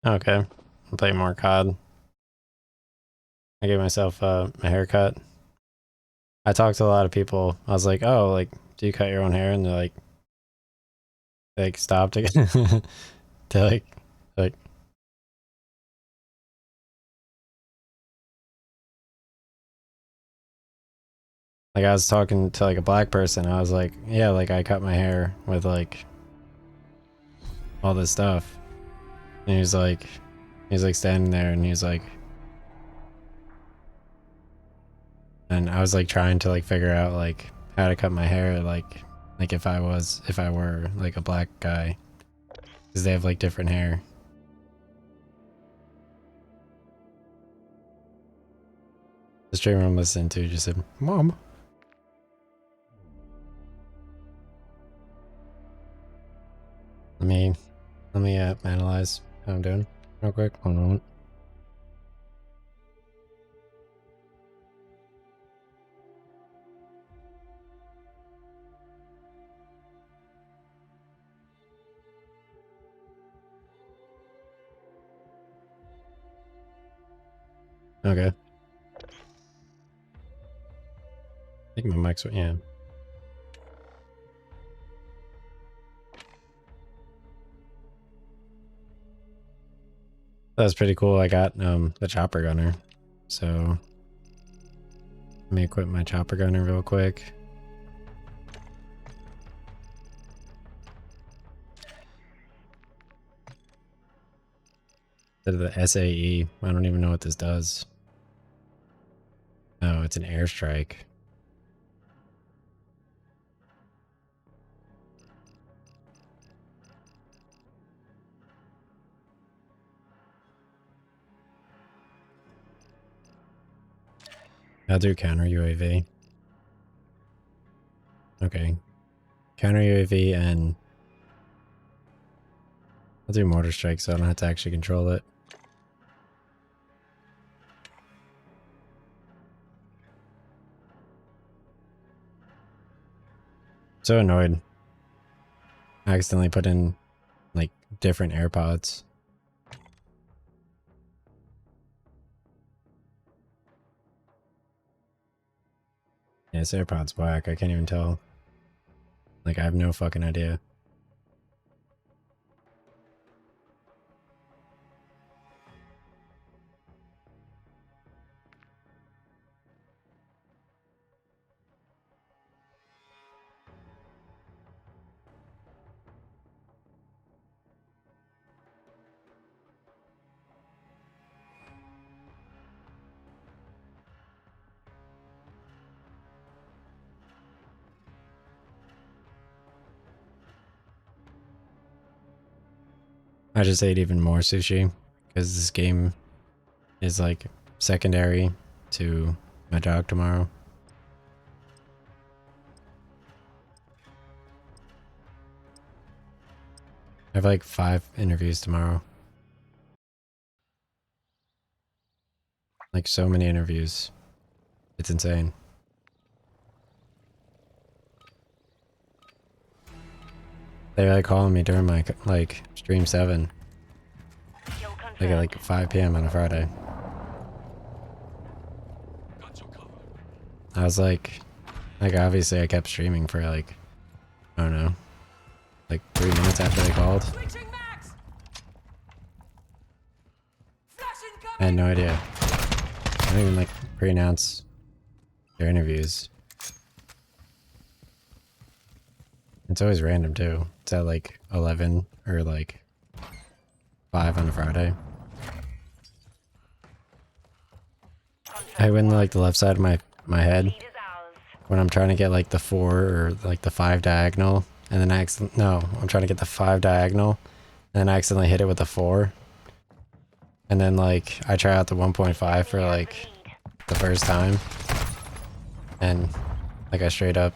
Okay, I'll play more COD. I gave myself a haircut. I talked to a lot of people. I was like, oh, like, do you cut your own hair? And they're like stopped again. They're like, I was talking to like a black person. I was like, yeah, like I cut my hair with like all this stuff. And he's like standing there and he's like, and I was like trying to like figure out like how to cut my hair, like if I were like a black guy, because they have like different hair. The streamer I'm listening to just said, "Mom." Let me analyze how I'm doing real quick. Hold on. Okay. I think my mic's yeah. That's pretty cool. I got the chopper gunner. So let me equip my chopper gunner real quick. The SAE. I don't even know what this does. Oh, it's an airstrike. I'll do counter UAV. Okay. Counter UAV and I'll do mortar strike so I don't have to actually control it. So annoyed. I accidentally put in like different AirPods. Yeah, this AirPod's black. I can't even tell. Like I have no fucking idea. I just ate even more sushi because this game is like secondary to my job tomorrow. I have like 5 interviews tomorrow. Like so many interviews. It's insane. They're like calling me during my like stream 7. Like at like 5 p.m. on a Friday. I was like obviously I kept streaming for like, I don't know, like 3 minutes after they called. I had no idea. I don't even like pre-announce their interviews. It's always random too. It's at like 11 or like 5 on a Friday. I win like the left side of my head when I'm trying to get like the 4 or like the 5 diagonal, and then I'm trying to get the 5 diagonal, and then I accidentally hit it with the 4, and then like I try out the 1.5 for like the first time, and like I straight up,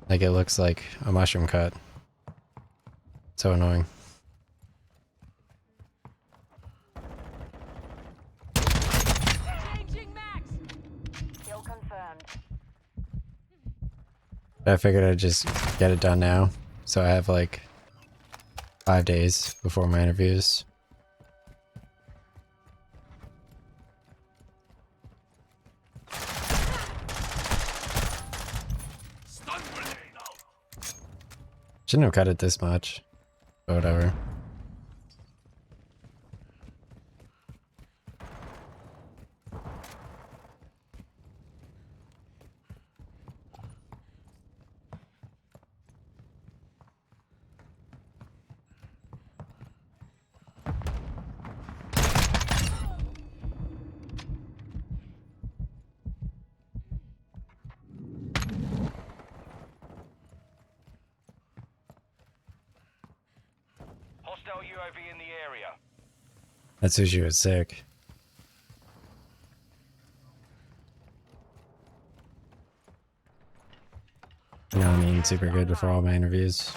like it looks like a mushroom cut. So annoying. I figured I'd just get it done now, so I have like 5 days before my interviews. Shouldn't have cut it this much, but whatever. Hostile UAV in the area. That sushi was sick. You know, I'm eating super good before all my interviews.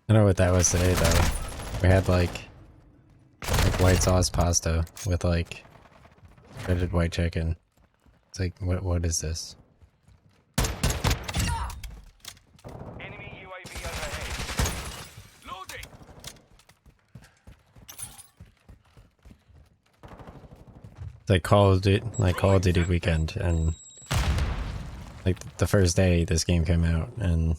I don't know what that was today though. We had like white sauce pasta with like shredded white chicken. It's like what is this? Enemy UAV overhead. Loading. It's like Call of Duty weekend, and like the first day this game came out, and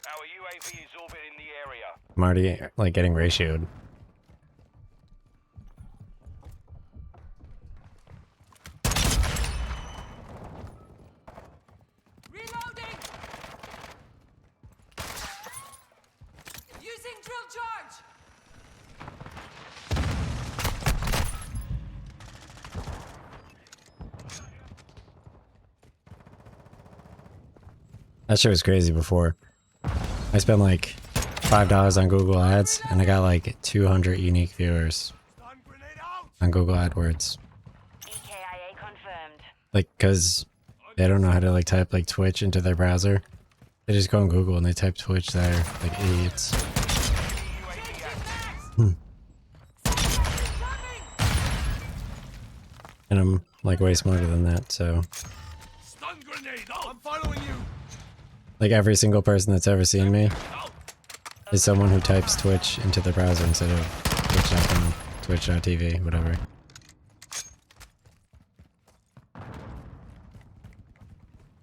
Our UAV is orbiting the area. I'm already like getting ratioed. Reloading! Using drill charge! That shit was crazy before. I spent like $5 on Google Ads, and I got like 200 unique viewers on Google AdWords. EKIA confirmed. Like, cause they don't know how to like type like Twitch into their browser. They just go on Google and they type Twitch there, like idiots. And I'm like way smarter than that, so. Stun grenade. I'm following you. Like every single person that's ever seen me is someone who types Twitch into the browser instead of Twitch.com, Twitch.tv, whatever.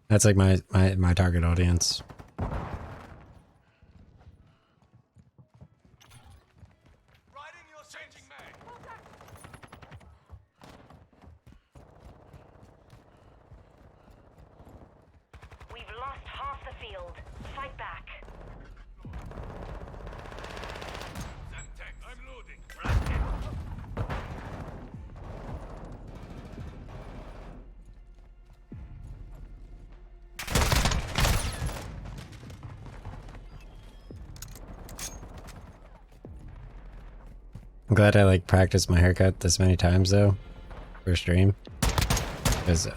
That's like my target audience. Riding your changing mag. We've lost half the field. Fight back. Semtex. I'm loading. Blasted. I'm glad I like practiced my haircut this many times though for stream, because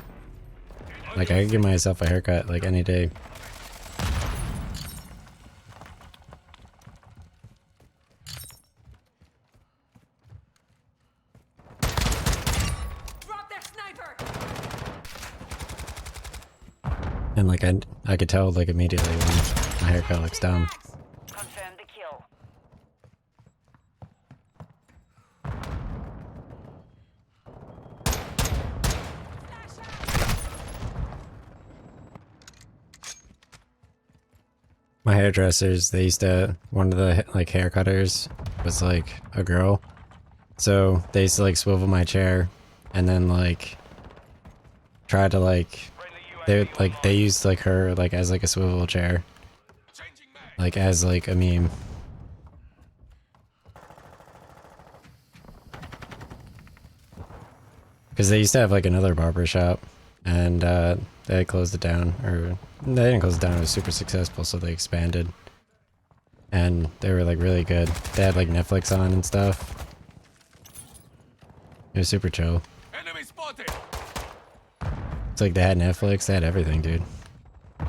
like I could give myself a haircut like any day. Drop that sniper! And like I could tell like immediately when my haircut looks dumb. Confirm the kill. My hairdressers, they used to, one of the like hair cutters was like a girl, so they used to like swivel my chair and then like try to like they used like her like as like a swivel chair, Changing mag. like as like a meme. Because they used to have like another barber shop, and they had closed it down, or they didn't close it down. It was super successful, so they expanded, and they were like really good. They had like Netflix on and stuff. It was super chill. Enemy spotted. It's like they had Netflix, they had everything, dude. I'm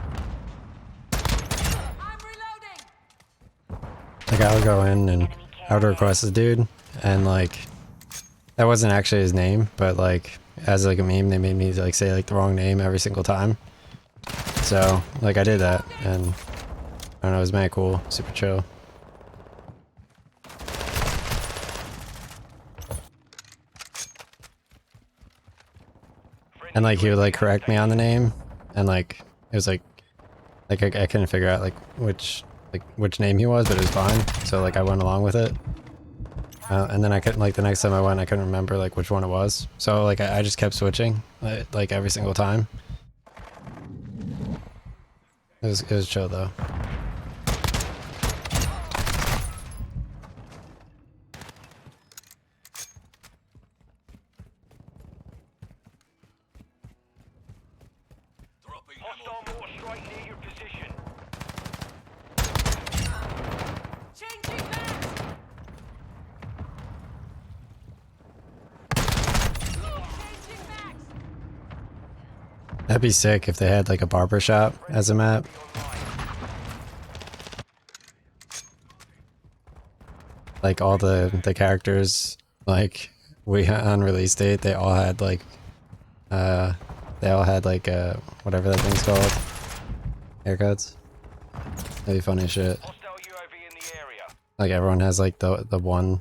Like I would go in and I would request a dude, and like that wasn't actually his name, but like as like a meme, they made me like say like the wrong name every single time. So like I did that, and I don't know, it was mad cool, super chill. And like he would like correct me on the name, and like it was like I couldn't figure out like which name he was, but it was fine. So like I went along with it. And then I couldn't, like the next time I went, I couldn't remember like which one it was. So like I just kept switching like every single time. It was chill though. Dropping ammo. Hostile mortar strike near your position. Changing mags. Changing mags. That'd be sick if they had like a barber shop as a map. Like all the characters, like we on release date, they all had like whatever that thing's called, haircuts. That'd be funny as shit. Hostile UAV in the area. Like everyone has like the one.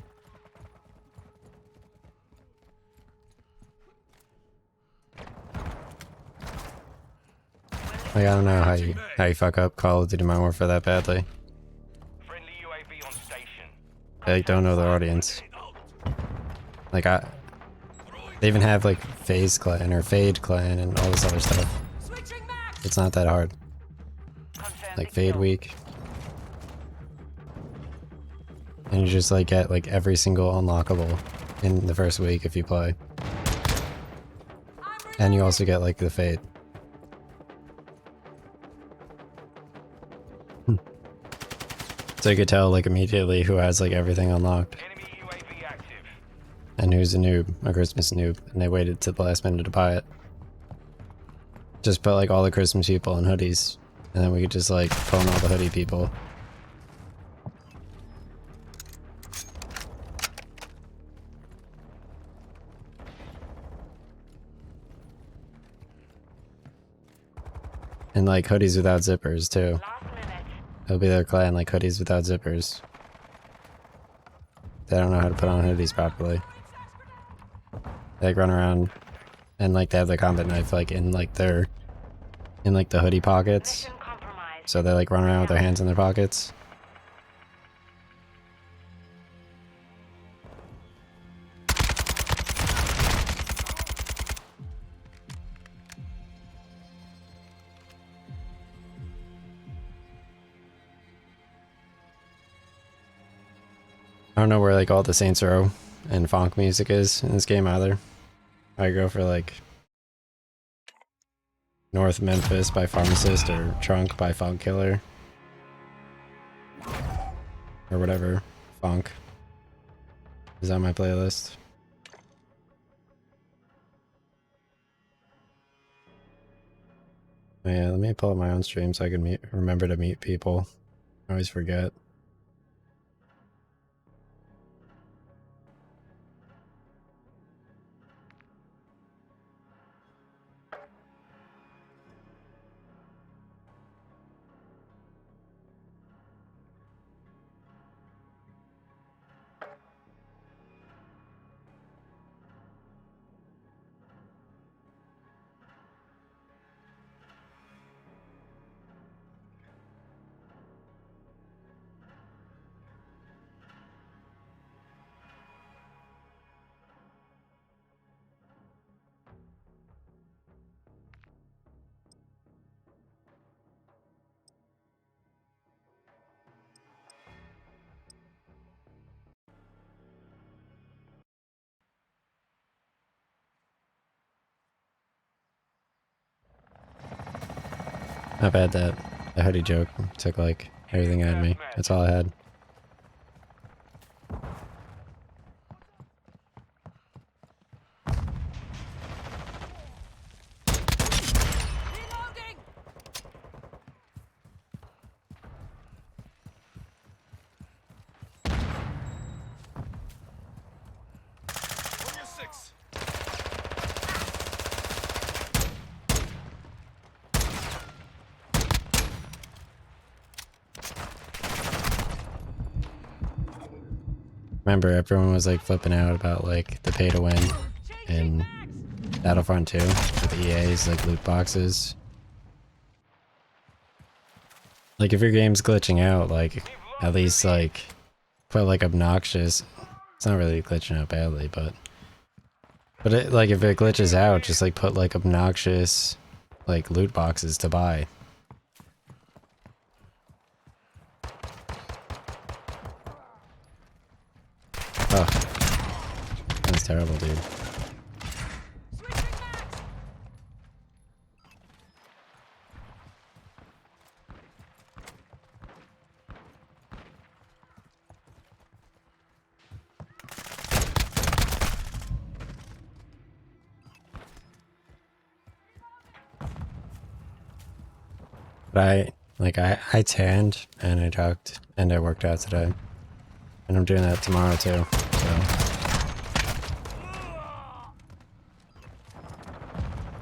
Like I don't know how you fuck up Call of Duty Modern Warfare that badly. Friendly UAV on station. They like, don't know their audience. Like they even have like FaZe Clan or Fade Clan and all this other stuff. Switching mags. It's not that hard. Confirmed Like the Fade kill. Week. And you just like get like every single unlockable in the first week if you play. And you also get like the Fade. So you could tell like immediately who has like everything unlocked Enemy UAV active. and who's a noob, a Christmas noob, and they waited to the last minute to buy it. Just put like all the Christmas people in hoodies, and then we could just like phone all the hoodie people. And like hoodies without zippers too. Last minute. It'll be their clan, like hoodies without zippers. They don't know how to put on hoodies properly. They like run around and like they have the combat knife like in like the hoodie pockets. Mission compromised. So they like run around with their hands in their pockets. I don't know where like all the Saints Row and funk music is in this game either. I go for like North Memphis by Pharmacist or Trunk by Funk Killer. Or whatever funk is on my playlist. Oh yeah, let me pull up my own stream so I can remember to mute people. I always forget. Not bad that the hoodie joke took like everything out of me. That's all I had. Reloading. Remember, everyone was like flipping out about like the pay to win in Battlefront 2 with EA's like loot boxes. Like if your game's glitching out, like at least like put like obnoxious. It's not really glitching out badly, but it like if it glitches out, just like put like obnoxious like loot boxes to buy. Oh, that's terrible, dude. Switching max. But I tanned and I talked and I worked out today. And I'm doing that tomorrow too. So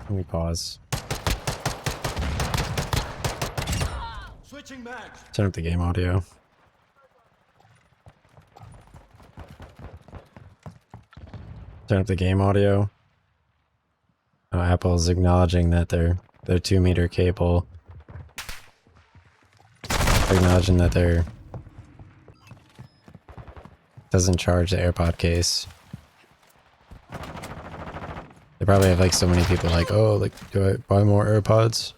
let me pause. Switching mags. Turn up the game audio. Turn up the game audio. Oh, Apple's acknowledging that their 2-meter cable. Acknowledging that their doesn't charge the AirPod case. They probably have like so many people like, oh, like, do I buy more AirPods?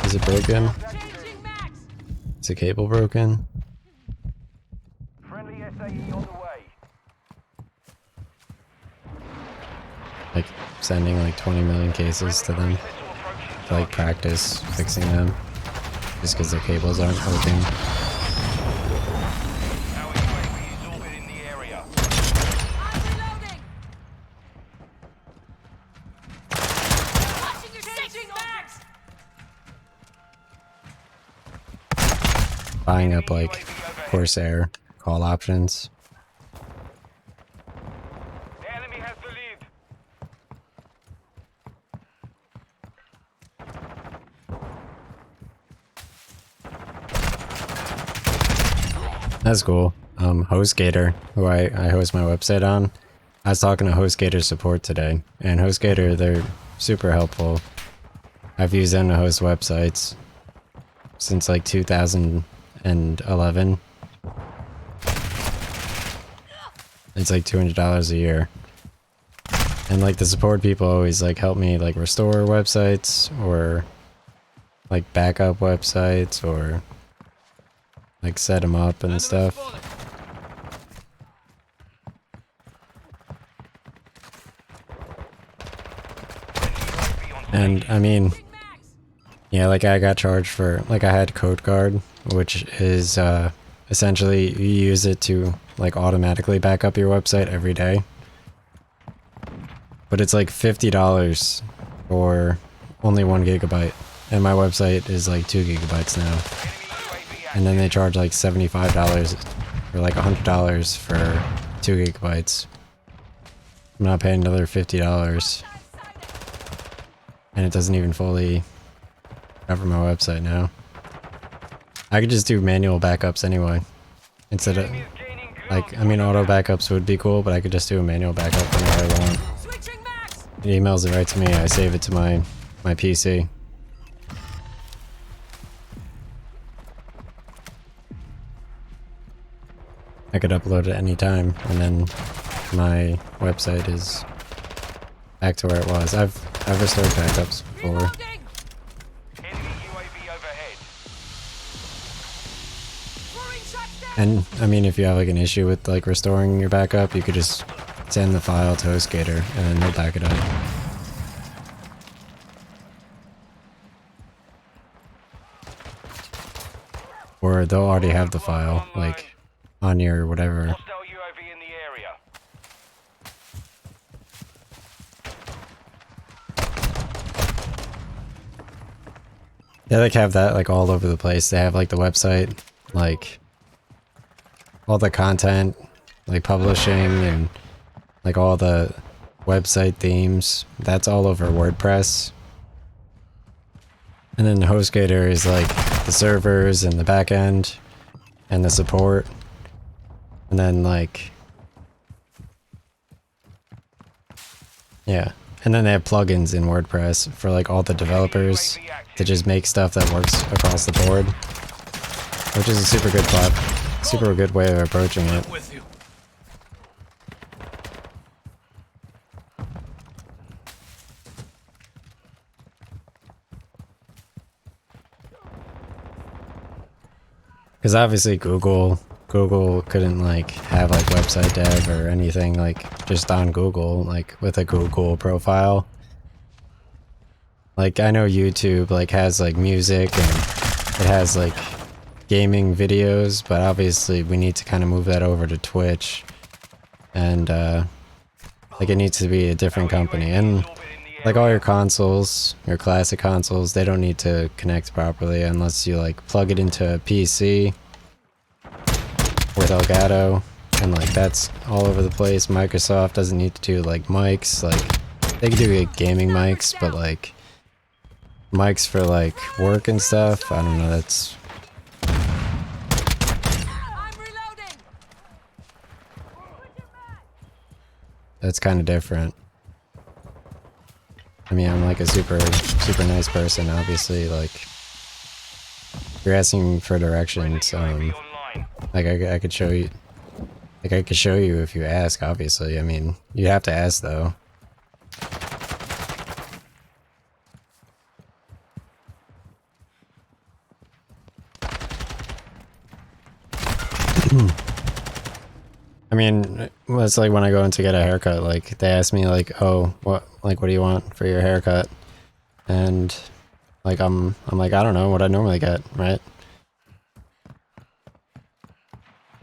Is it broken? Changing max. Is the cable broken? Friendly SAE on the way. Like sending like 20 million cases to them to like practice fixing them just because their cables aren't working. Our UAV is orbiting the area. I'm reloading. Watching your changing max. Buying up like Corsair call options. The enemy has the lead. That's cool. HostGator, who I host my website on, I was talking to HostGator support today, and HostGator, they're super helpful. I've used them to host websites since like 2011. It's like $200 a year. And like the support people always like help me like restore websites or like backup websites or like set them up and stuff. And I mean, Changing max. yeah, like I got charged for, like I had CodeGuard, which is essentially you use it to like automatically back up your website every day. But it's like $50 for only 1 gigabyte. And my website is like 2 gigabytes now. And then they charge like $75 or like $100 for 2 gigabytes. I'm not paying another $50. And it doesn't even fully cover my website now. I could just do manual backups anyway. Instead of, like, I mean, auto backups would be cool, but I could just do a manual backup whenever I want. Switching max. It emails it right to me, I save it to my PC. I could upload it anytime, and then my website is back to where it was. I've restored backups before. Reloading. Enemy UAV overhead. Throwing shots down. And I mean, if you have like an issue with like restoring your backup, you could just send the file to HostGator and then they'll back it up. Or they'll already have the file, like on your whatever. Hostile UAV in the area. They like have that like all over the place. They have like the website, like all the content, like publishing and like all the website themes. That's all over WordPress. And then HostGator is like the servers and the backend and the support. And then like, yeah. And then they have plugins in WordPress for like all the developers to just make stuff that works across the board, which is a super good way of approaching it. With you. Because obviously Google couldn't like have like website dev or anything like just on Google, like with a Google profile. Like I know YouTube like has like music and it has like gaming videos, but obviously we need to kind of move that over to Twitch, and like it needs to be a different company. And like all your consoles, your classic consoles, they don't need to connect properly unless you like plug it into a PC with Elgato, and like that's all over the place. Microsoft doesn't need to do like mics, like they can do like, gaming mics, but like mics for like work and stuff, I don't know, that's I'm reloading. that's kind of different. I mean, I'm like a super nice person, obviously. Like, if you're asking for directions, Online. like I could show you, like I could show you if you ask. Obviously, I mean, you have to ask though. I mean, it's like when I go in to get a haircut, like they ask me like, "Oh, what do you want for your haircut?" And like I'm like, I don't know what I normally get, right?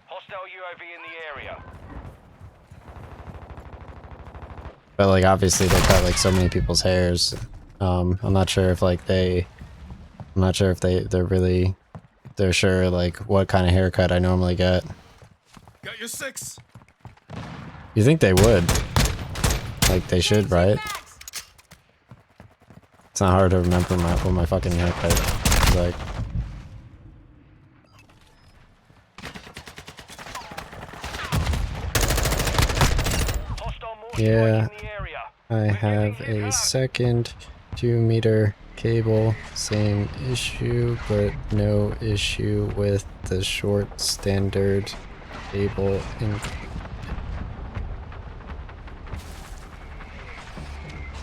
Hostile UAV in the area. But like obviously they cut like so many people's hairs. I'm not sure if like they're sure like what kind of haircut I normally get. Got your 6. You think they would? Like they should, right? Max. It's not hard to remember what my fucking haircut is like. Hostile mortar Yeah, strike in the area. I have a second 2-meter cable, same issue, but no issue with the short standard cable.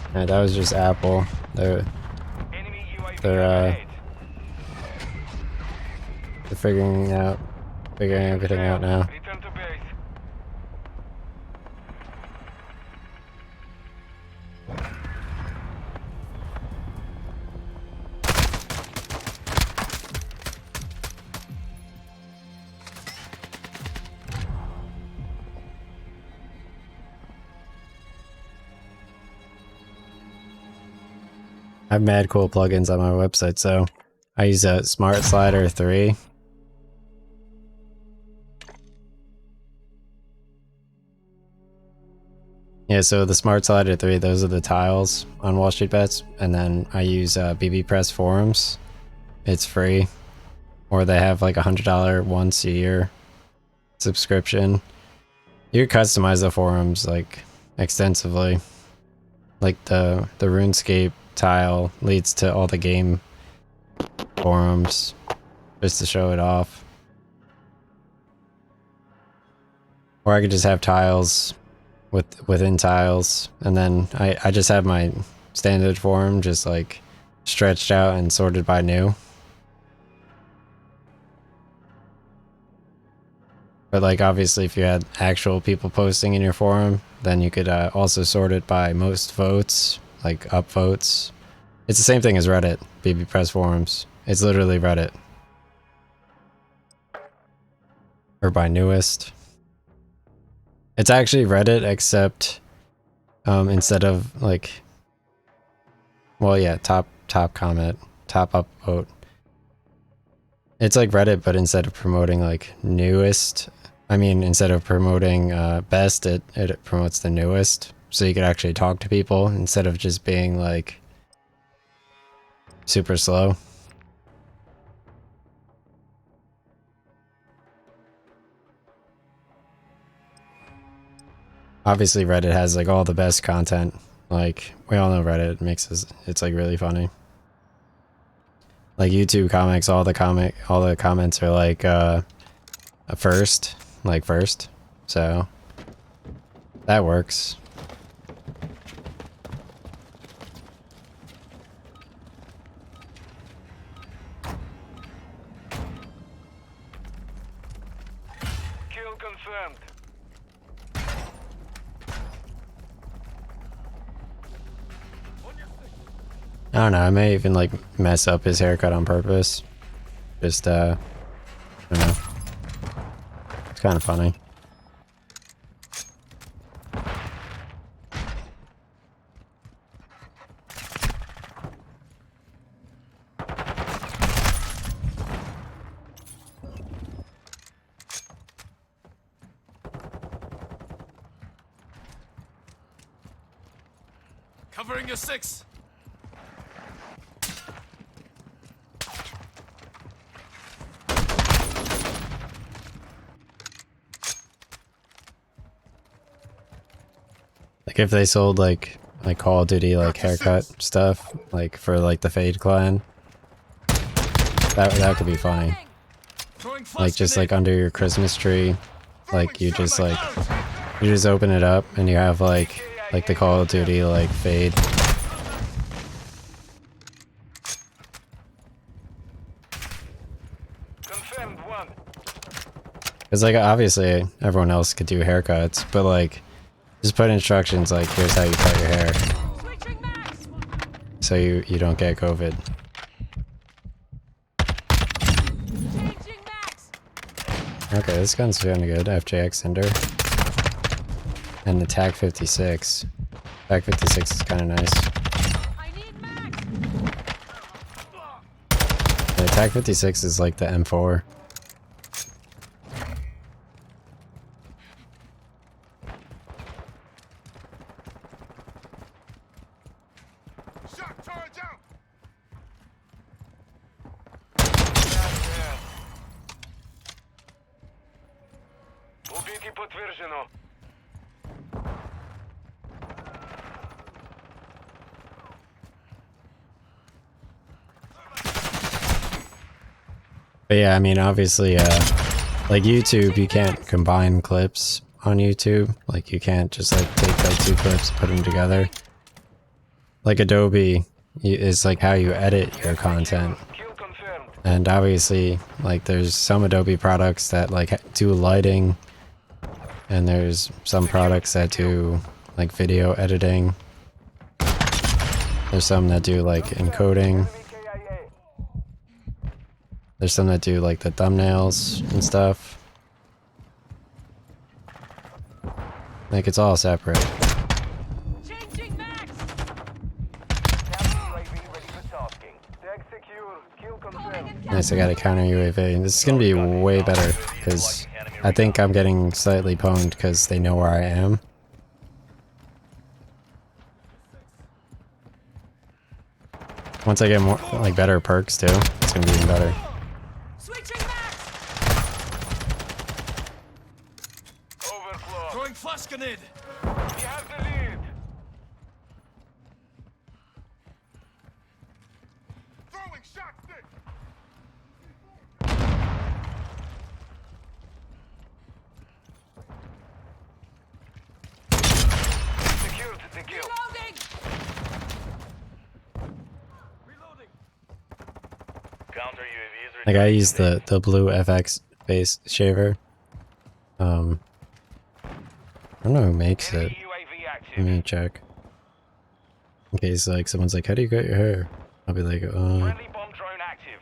Alright, that was just Apple. They're Enemy UAV They're, overhead. figuring everything out now. Return to base. I have mad cool plugins on my website, so I use a Smart Slider 3. Yeah, so the Smart Slider 3, those are the tiles on Wall Street Bets, and then I use BB Press Forums. It's free, or they have like $100 once a year subscription. You can customize the forums like extensively. Like the RuneScape tile leads to all the game forums just to show it off. Or I could just have tiles within tiles, and then I just have my standard forum just like stretched out and sorted by new. But like obviously if you had actual people posting in your forum, then you could also sort it by most votes, like upvotes. It's the same thing as Reddit, BB Press forums. It's literally Reddit. Or by newest. It's actually Reddit, except instead of like, well, yeah, top comment, top upvote. It's like Reddit, but instead of promoting like newest, I mean, instead of promoting best, it promotes the newest. So you could actually talk to people instead of just being like super slow. Obviously Reddit has like all the best content. Like we all know Reddit it's like really funny. Like YouTube comics, all the comments are like first. So that works. Kill confirmed. I don't know, I may even like mess up his haircut on purpose. Just I don't know. It's kind of funny. Covering your 6. Like if they sold like Call of Duty like haircut stuff, like for like the Fade clan, that could be funny. Throwing flash Like just like grenade. under your Christmas tree, like you just open it up and you have like the Call of Duty like Fade. Confirmed 1. Cause like obviously everyone else could do haircuts, but like just put instructions like here's how you cut your hair, Switching mags. so you don't get COVID. Changing mags. Okay, this gun's feeling good. FJX Cinder. And the TAC 56. TAC 56 is kind of nice. I need mags. The TAC 56 is like the M4. Shock charge out. Убитый подтверждено. But yeah, I mean, obviously, like YouTube, you can't combine clips on YouTube. Like you can't just like take like 2 clips, put them together. Like Adobe is like how you edit your content. Kill confirmed. And obviously, like there's some Adobe products that like do lighting, and there's some products that do like video editing. There's some that do like encoding. KIA. There's some that do like the thumbnails and stuff. Like it's all separate. Changing mags. Counter UAV ready for tasking. Tag secure. Kill confirmed. Nice, I got a counter UAV. This is gonna be way better because I think I'm getting slightly pwned because they know where I am. Once I get more like better perks too, it's gonna be even better. Switching mags. Overclock. Throwing flash grenade. We have the lead. Throwing shock stick. Secured the kill. Reloading. Reloading. Counter UAV is ready. Like I use the blue FX base shaver. I don't know who makes it. Enemy UAV active. Let me check. In case like someone's like, how do you cut your hair? I'll be like, Friendly bomb drone active.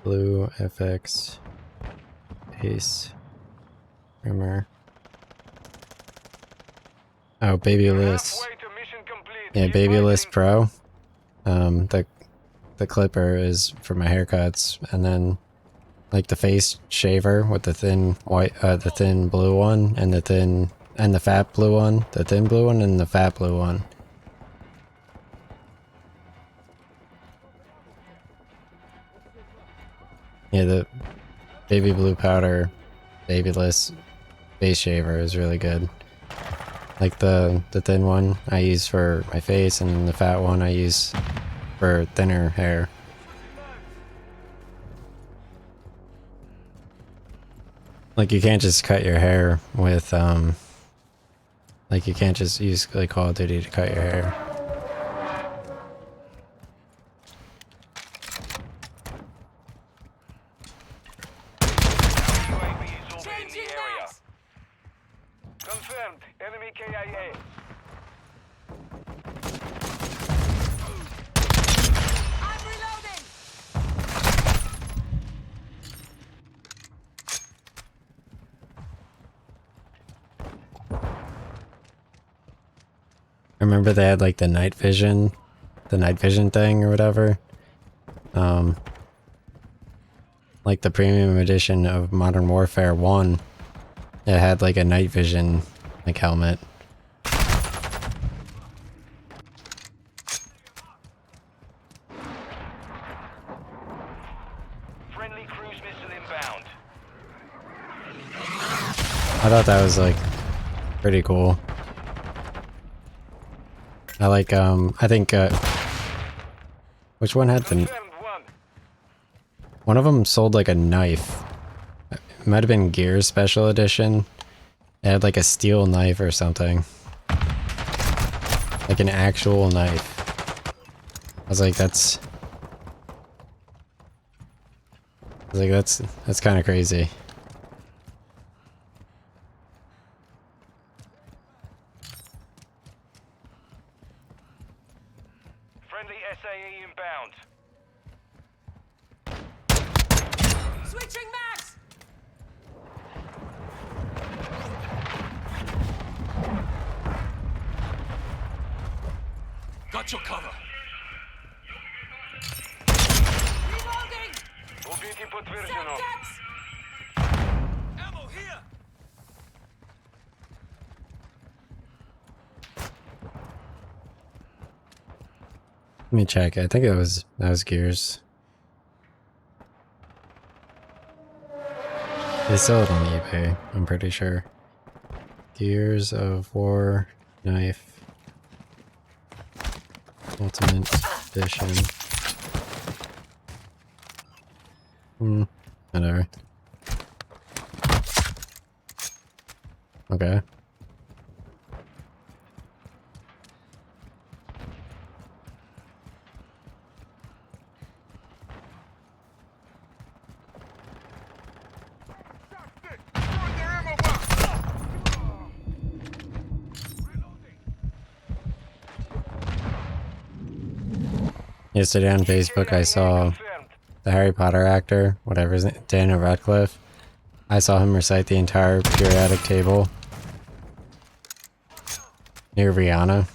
blue FX base trimmer. Oh, Babyless. Halfway to mission complete. Yeah, Keep Babyless fighting. Pro. The clipper is for my haircuts, and then like the face shaver with the thin white, the thin blue one, and the fat blue one, the thin blue one, and the fat blue one. Yeah, the baby blue powder, Babyless face shaver is really good. Like the thin one I use for my face, and the fat one I use for thinner hair. Like you can't just cut your hair with like you can't just use like Call of Duty to cut your hair. UAV is orbiting Changing the area. max. Confirmed. Enemy KIA. I'm reloading. I remember they had like the night vision thing or whatever. Like the premium edition of Modern Warfare 1, it had like a night vision like helmet. Friendly cruise missile inbound. I thought that was like pretty cool. I like I think which one had the Confirmed one. one of them sold like a knife. It might have been Gears Special Edition. It had like a steel knife or something. Like an actual knife. I was like, that's kind of crazy. Friendly SAE inbound. Switching max. Got your cover. Reloading. Убитый подтверждено. Semtex. Ammo here. Let me check. I think that was Gears. They sell it on eBay, I'm pretty sure. Gears of War knife. Ultimate Edition. Whatever. Okay. Shot stick. Throwing their ammo box. Yesterday on Facebook I saw Confirmed. the Harry Potter actor, whatever his name, Daniel Radcliffe. I saw him recite the entire periodic table near Rihanna.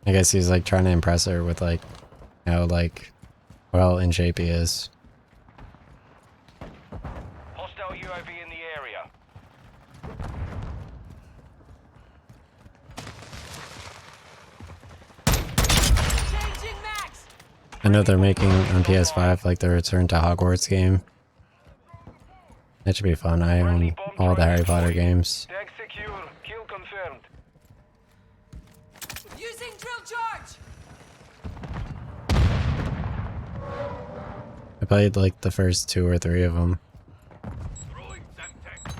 I guess he's like trying to impress her with like how like well in shape he is. Hostile UAV in the area. Changing max. I know they're making on PS5 like the Return to Hogwarts game. That should be fun. I own all the Harry Potter games. Tag secure. Kill confirmed. Using drill charge. I played like the first 2 or 3 of them. Throwing Semtex.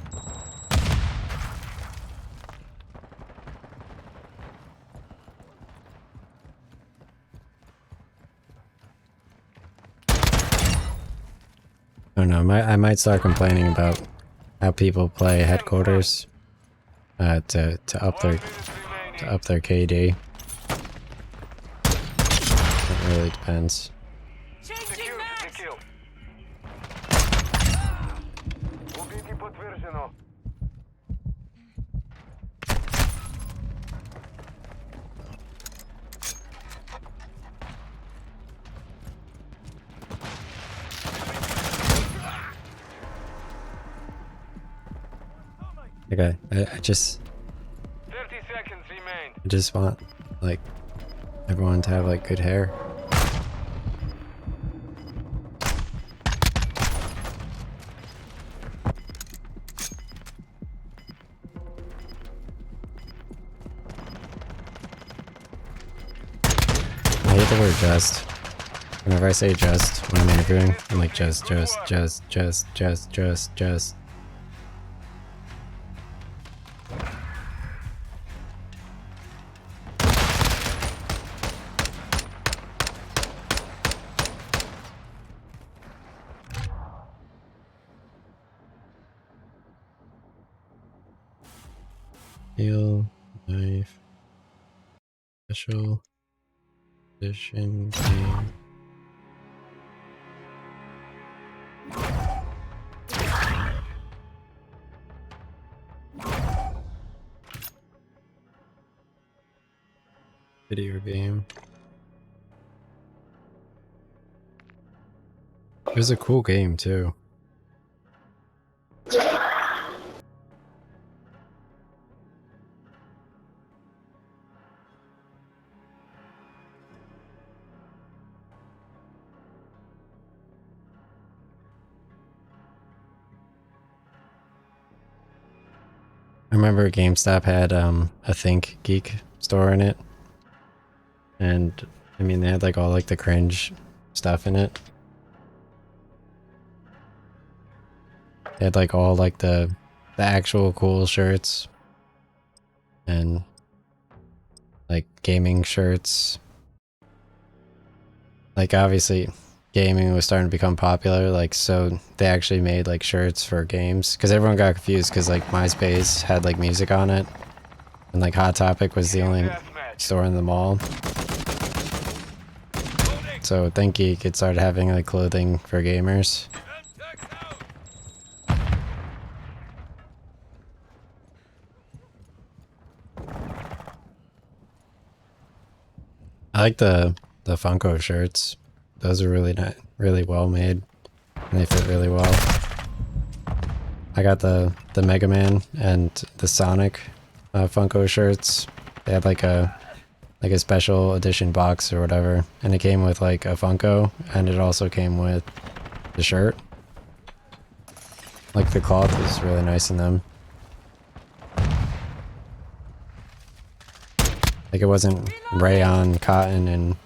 I don't know. I might start complaining about how people play Headquarters to up their 1 minute remaining. to up their KD. It really depends. Changing Secure the max. kill. Убитый подтверждено. Okay, I just 30 seconds remain. want like everyone to have like good hair. the word just. Whenever I say just when I'm interviewing, I'm like just. Steel, knife, special edition game. Video game. It was a cool game too. I remember GameStop had a Think Geek store in it. And I mean they had like all like the cringe stuff in it. They had like all like the actual cool shirts and like gaming shirts. Like obviously gaming was starting to become popular, like so they actually made like shirts for games because everyone got confused because like MySpace had like music on it and like Hot Topic was the only store in the mall. So ThinkGeek it started having like clothing for gamers. I like the Funko shirts. Those are really well made. And they fit really well. I got the Mega Man and the Sonic Funko shirts. They had like a special edition box or whatever, and it came with like a Funko, and it also came with the shirt. Like the cloth was really nice in them. Like it wasn't rayon, cotton, and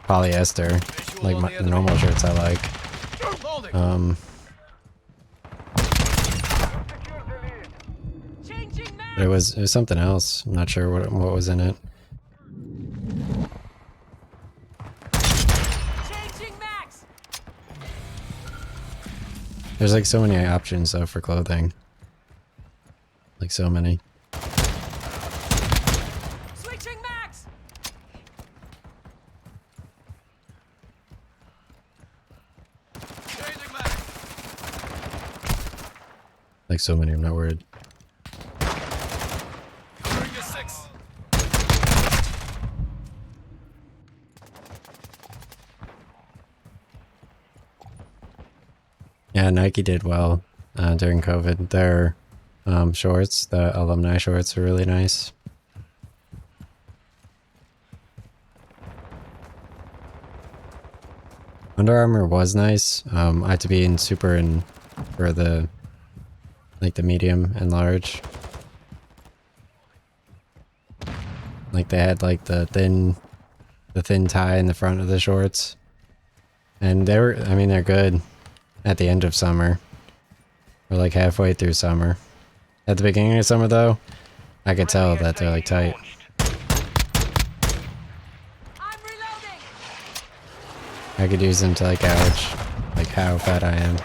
polyester like the normal shirts I like. Changing max. But it was something else. I'm not sure what was in it. Changing max. There's like so many options though for clothing. Like so many. Switching max. Changing mag. Like so many, I'm not worried. Bring a 6. Yeah, Nike did well during COVID. Their shorts, the alumni shorts, are really nice. Under Armour was nice. I had to be in super for the like the medium and large. Like they had like the thin tie in the front of the shorts, and I mean they're good at the end of summer. Or like halfway through summer. At the beginning of summer though, I could tell that they're like tight. I'm reloading. I could use them to like gouge like how fat I am.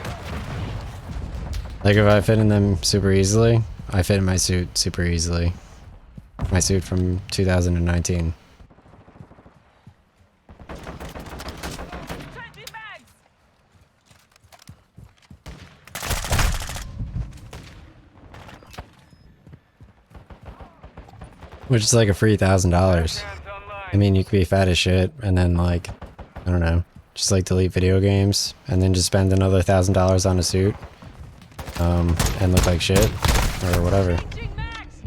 Like if I fit in them super easily, I fit in my suit super easily. My suit from 2019. Changing mags. Which is like a free $1,000. Hands I online. mean, you could be fat as shit and then like, I don't know, just like delete video games and then just spend another $1,000 on a suit. And look like shit or whatever. Changing max.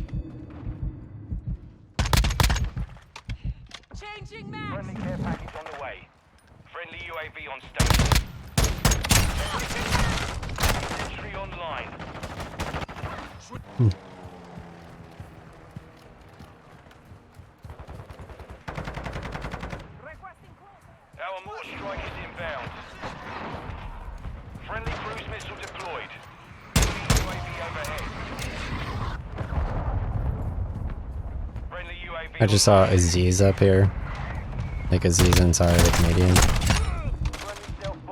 Changing max. Friendly care package on the way. Friendly UAV on station. Switching max. Entry online. Requesting close strike is inbound. Friendly cruise missile deployed. UAV overhead. Friendly UAV. I just saw Aziz up here. Like Aziz Ansari, the comedian.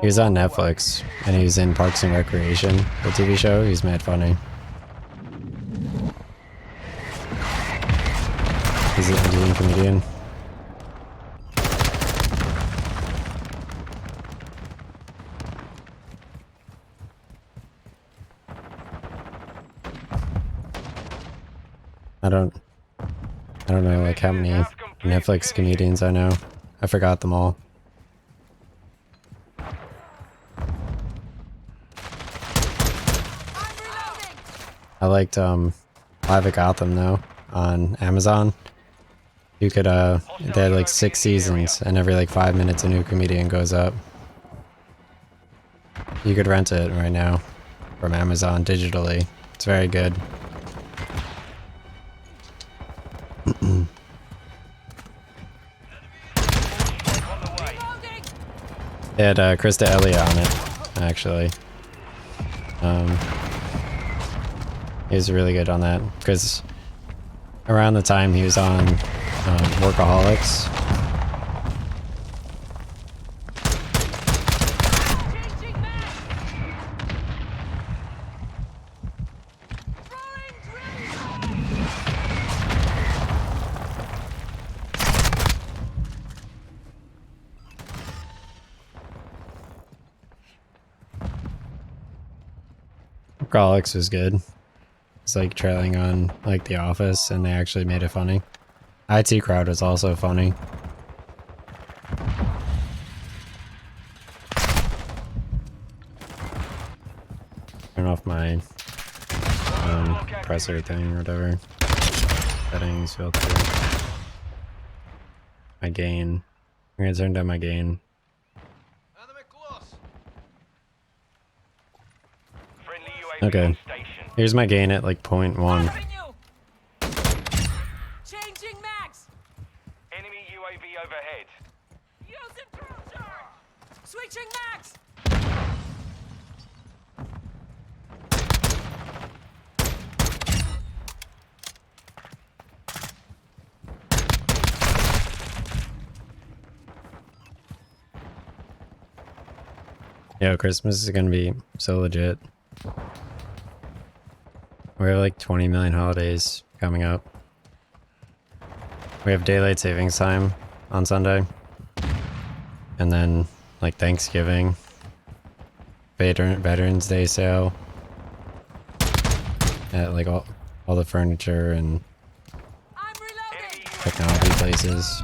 He was on Netflix, and he was in Parks and Recreation, the TV show. He's mad funny. He's an Indian comedian. I don't know like how many Netflix comedians I know. I forgot them all. I'm reloading. I liked Live at Gotham though on Amazon. You could they had like 6 seasons, and every like 5 minutes a new comedian goes up. You could rent it right now from Amazon digitally. It's very good. Reloading. It had Krista Elliott on it, actually. He was really good on that because around the time he was on Workaholics. Changing mag. Throwing drill. Workaholics was good. It's like trailing on like The Office, and they actually made it funny. IT Crowd was also funny. Turn off my compressor thing or whatever. Settings, filter. My gain. I'm gonna turn down my gain. Enemy close. Friendly UAV Okay. on station. Here's my gain at like 0.1. Firing you. Changing mags. Enemy UAV overhead. Using drill charge. Switching mags. Yo, Christmas is gonna be so legit. We have like 20 million holidays coming up. We have daylight savings time on Sunday. And then like Thanksgiving. Veterans Day sale. At like all the furniture and I'm reloading. Enemy UAV technology places.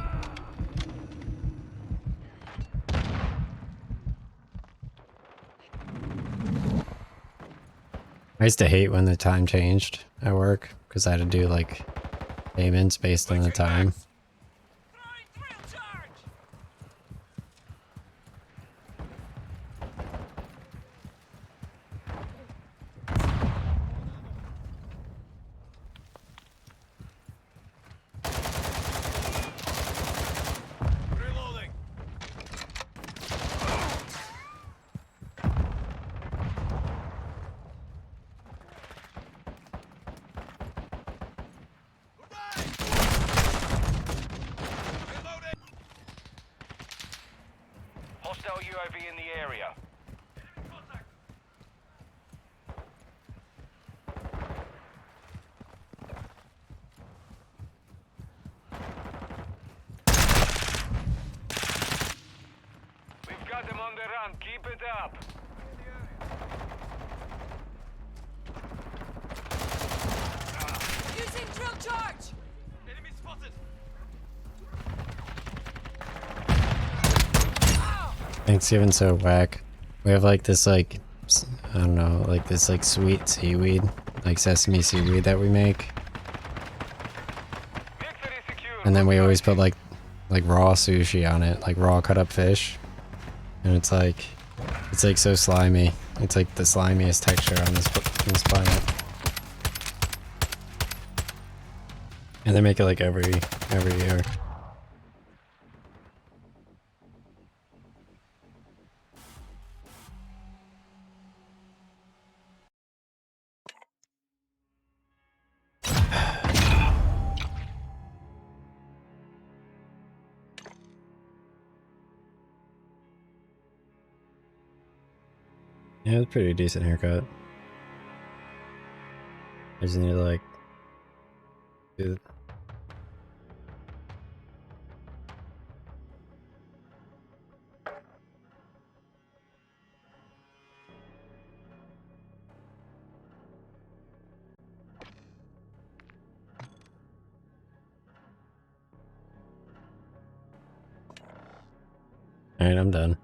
I used to hate when the time changed at work because I had to do like payments based on the time. Throwing drill charge. Reloading. Reloading. Hostile UAV in the area. Contact. We've got them on the run. Keep it up. Using drill charge. Enemy spotted. Thanksgiving's so whack. We have like this like I don't know, like this like sweet seaweed, like sesame seaweed that we make. Victory secure. And then we always put like raw sushi on it, like raw cut up fish. And it's like so slimy. It's like the slimiest texture on this planet. And they make it like every year. Yeah, it's a pretty decent haircut. I just need to like do Alright, I'm done.